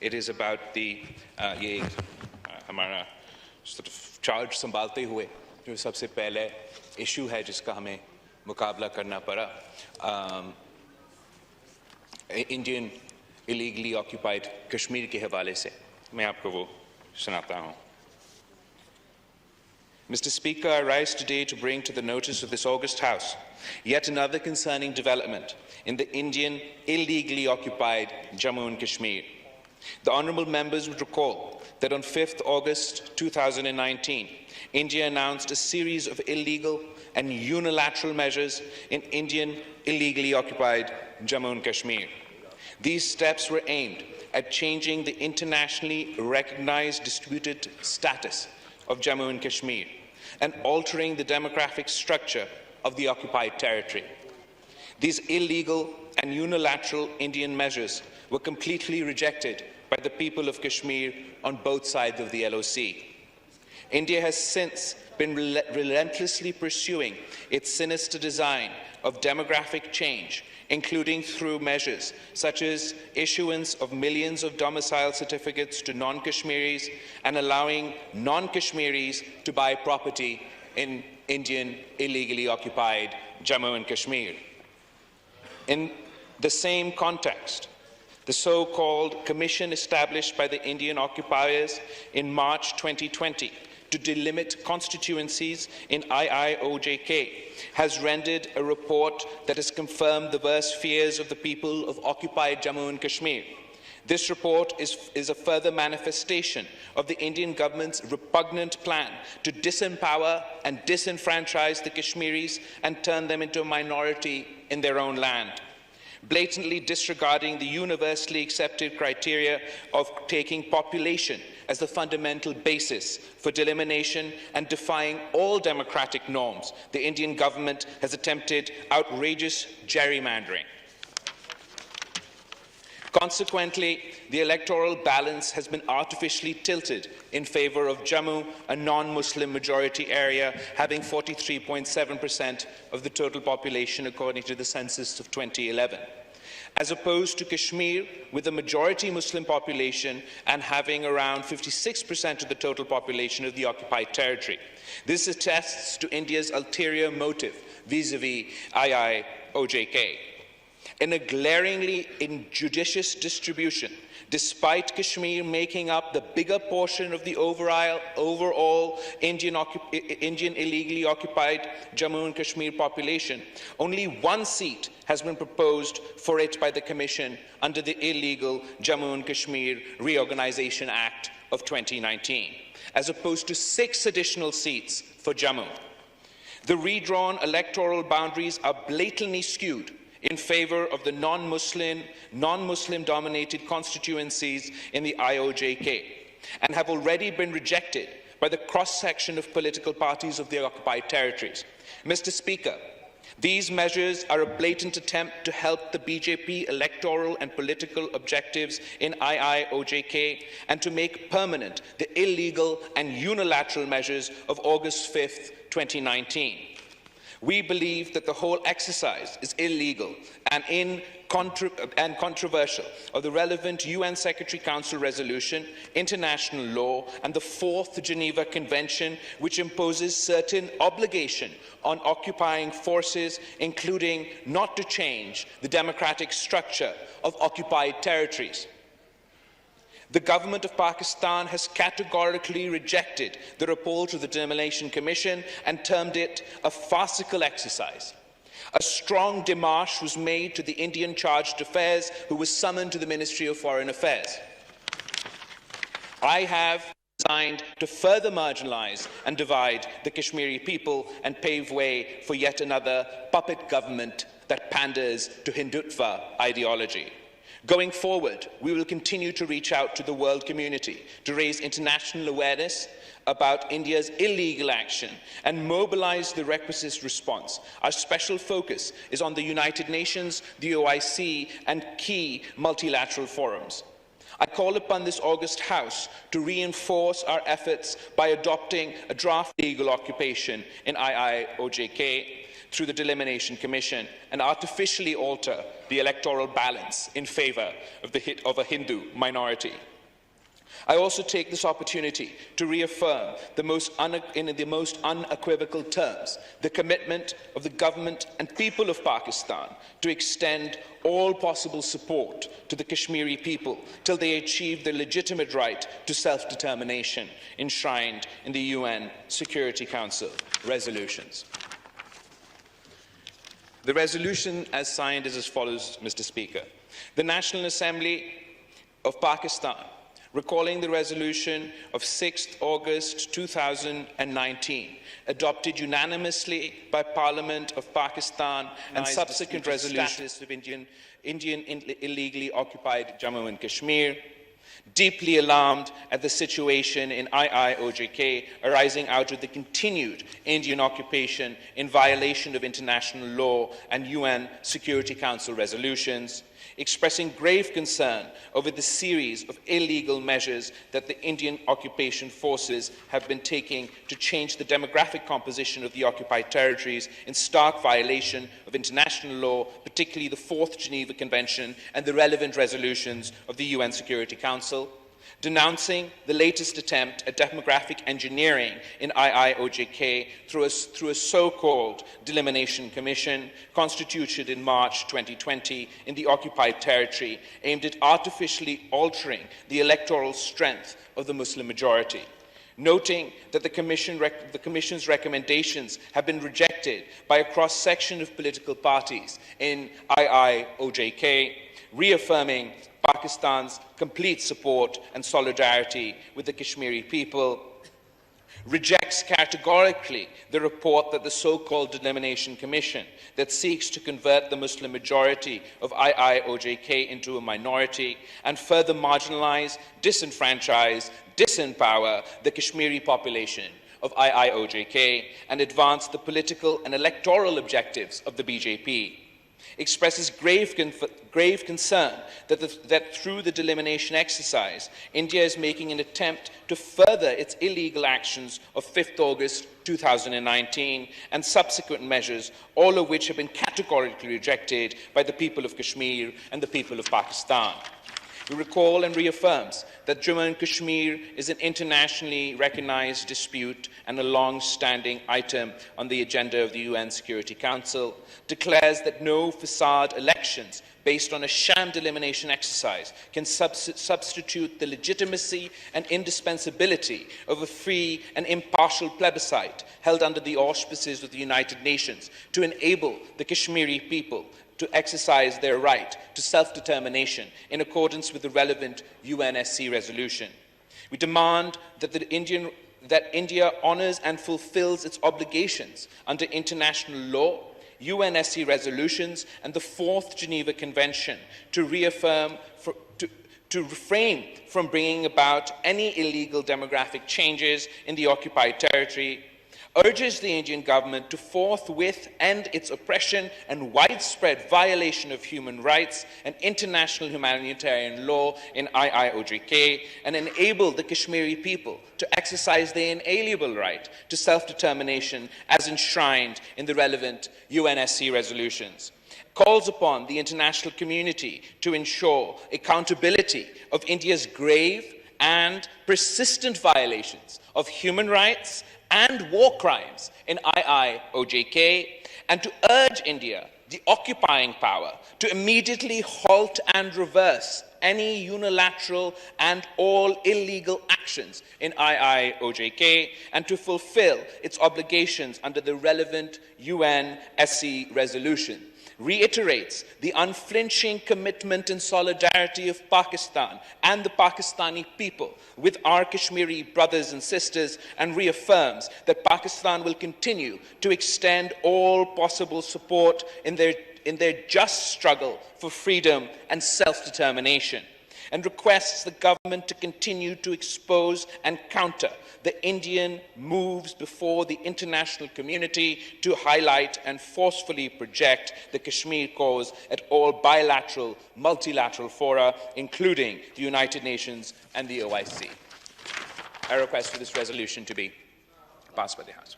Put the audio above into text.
It is about the ये हमारा sort of charge संभालते हुए जो सबसे पहले issue है जिसका हमें मुकाबला करना पड़ा Indian illegally occupied Kashmir के हवाले से मैं आपको वो सुनाता हूँ. Mr. Speaker, I rise today to bring to the notice of this August House yet another concerning development in the Indian illegally occupied Jammu and Kashmir. The honourable members would recall that on 5th August 2019, India announced a series of illegal and unilateral measures in Indian illegally occupied Jammu and Kashmir. These steps were aimed at changing the internationally recognized disputed status of Jammu and Kashmir and altering the demographic structure of the occupied territory. These illegal and unilateral Indian measures were completely rejected by the people of Kashmir on both sides of the LOC. India has since been relentlessly pursuing its sinister design of demographic change, including through measures such as issuance of millions of domicile certificates to non-Kashmiris and allowing non-Kashmiris to buy property in Indian illegally occupied Jammu and Kashmir. In the same context, the so-called commission established by the Indian occupiers in March 2020 to delimit constituencies in IIOJK has rendered a report that has confirmed the worst fears of the people of occupied Jammu and Kashmir. This report is a further manifestation of the Indian government's repugnant plan to disempower and disenfranchise the Kashmiris and turn them into a minority in their own land, blatantly disregarding the universally accepted criteria of taking population as the fundamental basis for delimitation and defying all democratic norms. The Indian government has attempted outrageous gerrymandering. Consequently, the electoral balance has been artificially tilted in favour of Jammu, a non-Muslim majority area, having 43.7% of the total population according to the census of 2011, as opposed to Kashmir, with a majority Muslim population and having around 56% of the total population of the occupied territory. This attests to India's ulterior motive vis-à-vis IIOJK. In a glaringly injudicious distribution, despite Kashmir making up the bigger portion of the overall Indian illegally occupied Jammu and Kashmir population, only one seat has been proposed for it by the Commission under the Illegal Jammu and Kashmir Reorganisation Act of 2019, as opposed to 6 additional seats for Jammu. The redrawn electoral boundaries are blatantly skewed in favour of the non-Muslim dominated constituencies in the IOJK and have already been rejected by the cross-section of political parties of the occupied territories. Mr. Speaker, these measures are a blatant attempt to help the BJP electoral and political objectives in IIOJK and to make permanent the illegal and unilateral measures of August 5th, 2019. We believe that the whole exercise is illegal and controversial of the relevant UN Secretary Council resolution, international law, and the 4th Geneva Convention, which imposes certain obligation on occupying forces, including not to change the democratic structure of occupied territories. The government of Pakistan has categorically rejected the report of the Demolition Commission and termed it a farcical exercise. A strong démarche was made to the Indian Chargé d'Affaires, who was summoned to the Ministry of Foreign Affairs. I have designed to further marginalise and divide the Kashmiri people and pave way for yet another puppet government that panders to Hindutva ideology. Going forward, we will continue to reach out to the world community to raise international awareness about India's illegal action and mobilise the requisite response. Our special focus is on the United Nations, the OIC, and key multilateral forums. I call upon this August House to reinforce our efforts by adopting a draft legal occupation in IIOJK, through the Delimitation Commission and artificially alter the electoral balance in favour of a Hindu minority. I also take this opportunity to reaffirm in the most unequivocal terms the commitment of the government and people of Pakistan to extend all possible support to the Kashmiri people till they achieve their legitimate right to self-determination enshrined in the UN Security Council resolutions. The resolution as signed is as follows, Mr. Speaker. The National Assembly of Pakistan, recalling the resolution of 6th August 2019, adopted unanimously by Parliament of Pakistan and subsequent resolutions of Indian illegally occupied Jammu and Kashmir, deeply alarmed at the situation in IIOJK arising out of the continued Indian occupation in violation of international law and UN Security Council resolutions, expressing grave concern over the series of illegal measures that the Indian occupation forces have been taking to change the demographic composition of the occupied territories in stark violation of international law, particularly the 4th Geneva Convention and the relevant resolutions of the UN Security Council, denouncing the latest attempt at demographic engineering in IIOJK through a so-called Delimitation Commission constituted in March 2020 in the occupied territory, aimed at artificially altering the electoral strength of the Muslim majority. Noting that the Commission's recommendations have been rejected by a cross-section of political parties in IIOJK, reaffirming Pakistan's complete support and solidarity with the Kashmiri people, rejects categorically the report that the so-called Delimitation Commission that seeks to convert the Muslim majority of IIOJK into a minority and further marginalize, disenfranchise, disempower the Kashmiri population of IIOJK and advance the political and electoral objectives of the BJP. Expresses grave concern that through the delimitation exercise, India is making an attempt to further its illegal actions of 5th August 2019 and subsequent measures, all of which have been categorically rejected by the people of Kashmir and the people of Pakistan. We recall and reaffirms that Jammu and Kashmir is an internationally recognized dispute and a long-standing item on the agenda of the UN Security Council, declares that no facade elections based on a sham delimitation exercise can substitute the legitimacy and indispensability of a free and impartial plebiscite held under the auspices of the United Nations to enable the Kashmiri people to exercise their right to self-determination in accordance with the relevant UNSC resolution. We demand that India honours and fulfills its obligations under international law, UNSC resolutions and the 4th Geneva Convention to refrain from bringing about any illegal demographic changes in the occupied territory, urges the Indian government to forthwith end its oppression and widespread violation of human rights and international humanitarian law in IIOJK and enable the Kashmiri people to exercise their inalienable right to self-determination as enshrined in the relevant UNSC resolutions. Calls upon the international community to ensure accountability of India's grave and persistent violations of human rights and war crimes in IIOJK, and to urge India, the occupying power, to immediately halt and reverse any unilateral and all illegal actions in IIOJK and to fulfill its obligations under the relevant UNSC resolution. Reiterates the unflinching commitment and solidarity of Pakistan and the Pakistani people with our Kashmiri brothers and sisters, and reaffirms that Pakistan will continue to extend all possible support in their just struggle for freedom and self-determination, and requests the government to continue to expose and counter the Indian moves before the international community to highlight and forcefully project the Kashmir cause at all bilateral, multilateral fora, including the United Nations and the OIC. I request for this resolution to be passed by the House.